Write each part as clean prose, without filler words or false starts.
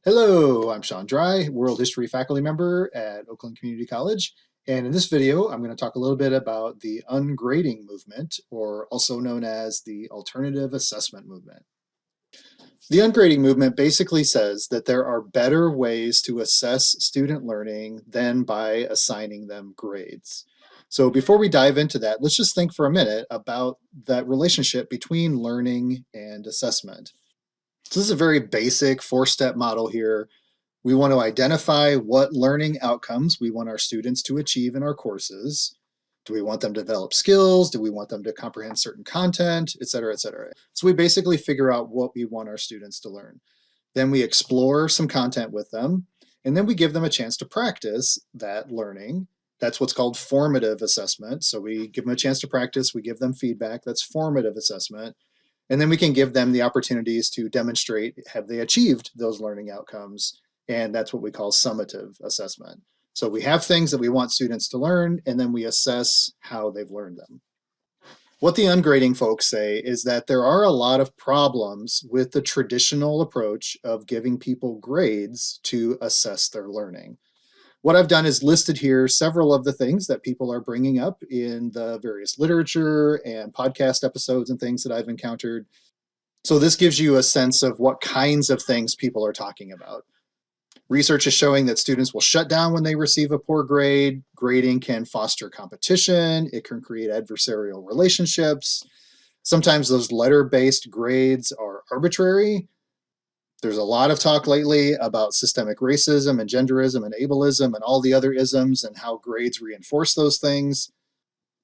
Hello, I'm Sean Dry, World History faculty member at Oakland Community College. And in this video, I'm going to talk a little bit about the ungrading movement, or also known as the alternative assessment movement. The ungrading movement basically says that there are better ways to assess student learning than by assigning them grades. So before we dive into that, let's just think for a minute about that relationship between learning and assessment. So this is a very basic four-step model here. We want to identify what learning outcomes we want our students to achieve in our courses. Do we want them to develop skills? Do we want them to comprehend certain content, et cetera, et cetera? So we basically figure out what we want our students to learn. Then we explore some content with them, and then we give them a chance to practice that learning. That's what's called formative assessment. So we give them a chance to practice, we give them feedback, that's formative assessment. And then we can give them the opportunities to demonstrate, have they achieved those learning outcomes? And that's what we call summative assessment. So we have things that we want students to learn, and then we assess how they've learned them. What the ungrading folks say is that there are a lot of problems with the traditional approach of giving people grades to assess their learning. What I've done is listed here several of the things that people are bringing up in the various literature and podcast episodes and things that I've encountered. So this gives you a sense of what kinds of things people are talking about. Research is showing that students will shut down when they receive a poor grade. Grading can foster competition. It can create adversarial relationships. Sometimes those letter-based grades are arbitrary. There's a lot of talk lately about systemic racism and genderism and ableism and all the other isms and how grades reinforce those things.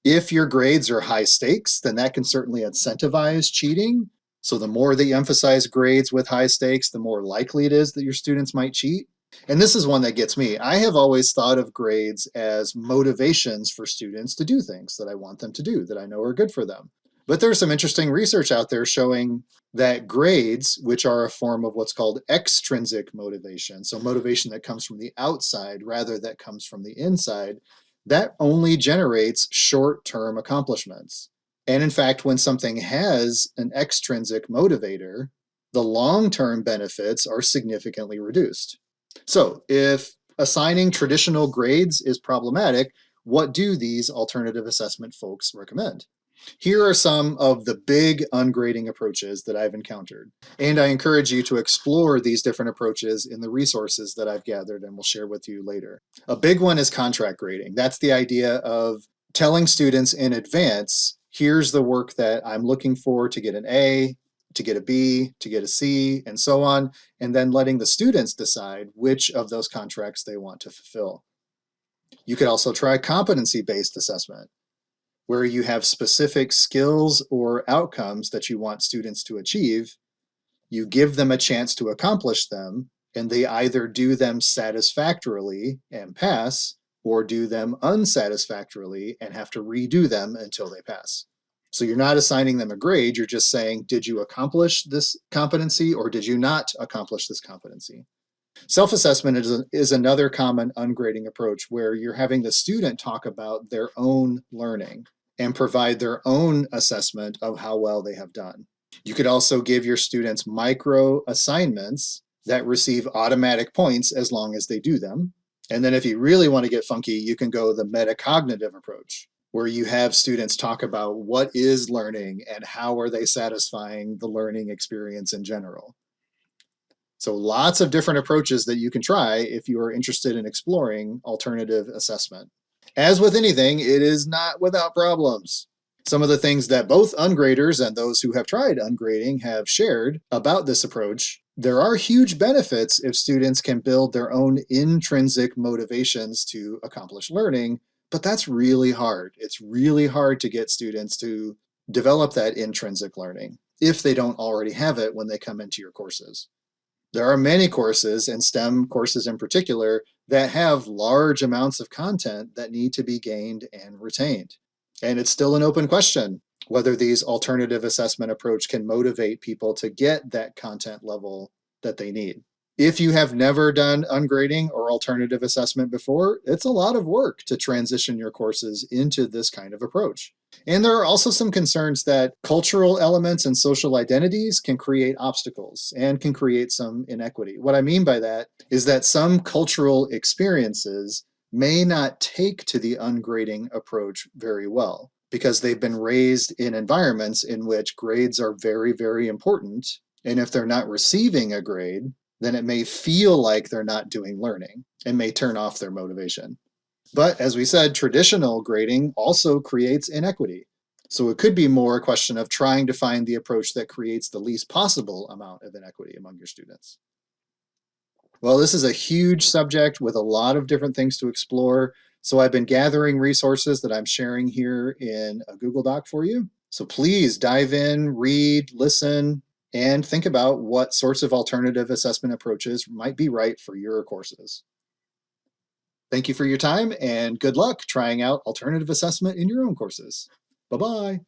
If your grades are high stakes, then that can certainly incentivize cheating. So the more that you emphasize grades with high stakes, the more likely it is that your students might cheat. And this is one that gets me. I have always thought of grades as motivations for students to do things that I want them to do, that I know are good for them. But there's some interesting research out there showing that grades, which are a form of what's called extrinsic motivation, so motivation that comes from the outside rather that comes from the inside, that only generates short-term accomplishments. And in fact, when something has an extrinsic motivator, the long-term benefits are significantly reduced. So if assigning traditional grades is problematic, what do these alternative assessment folks recommend? Here are some of the big ungrading approaches that I've encountered, and I encourage you to explore these different approaches in the resources that I've gathered and will share with you later. A big one is contract grading. That's the idea of telling students in advance, here's the work that I'm looking for to get an A, to get a B, to get a C, and so on, and then letting the students decide which of those contracts they want to fulfill. You could also try competency-based assessment, where you have specific skills or outcomes that you want students to achieve. You give them a chance to accomplish them, and they either do them satisfactorily and pass, or do them unsatisfactorily and have to redo them until they pass. So you're not assigning them a grade, you're just saying, did you accomplish this competency or did you not accomplish this competency? Self-assessment is another common ungrading approach where you're having the student talk about their own learning and provide their own assessment of how well they have done. You could also give your students micro assignments that receive automatic points as long as they do them. And then if you really want to get funky, you can go the metacognitive approach, where you have students talk about what is learning and how are they satisfying the learning experience in general. So lots of different approaches that you can try if you are interested in exploring alternative assessment. As with anything, it is not without problems. Some of the things that both ungraders and those who have tried ungrading have shared about this approach, there are huge benefits if students can build their own intrinsic motivations to accomplish learning, but that's really hard. It's really hard to get students to develop that intrinsic learning if they don't already have it when they come into your courses. There are many courses, and STEM courses in particular, that have large amounts of content that need to be gained and retained. And it's still an open question whether these alternative assessment approach can motivate people to get that content level that they need. If you have never done ungrading or alternative assessment before, it's a lot of work to transition your courses into this kind of approach. And there are also some concerns that cultural elements and social identities can create obstacles and can create some inequity. What I mean by that is that some cultural experiences may not take to the ungrading approach very well because they've been raised in environments in which grades are very, very important. And if they're not receiving a grade, then it may feel like they're not doing learning and may turn off their motivation. But as we said, traditional grading also creates inequity. So it could be more a question of trying to find the approach that creates the least possible amount of inequity among your students. Well, this is a huge subject with a lot of different things to explore. So I've been gathering resources that I'm sharing here in a Google Doc for you. So please dive in, read, listen, and think about what sorts of alternative assessment approaches might be right for your courses. Thank you for your time and good luck trying out alternative assessment in your own courses. Bye-bye.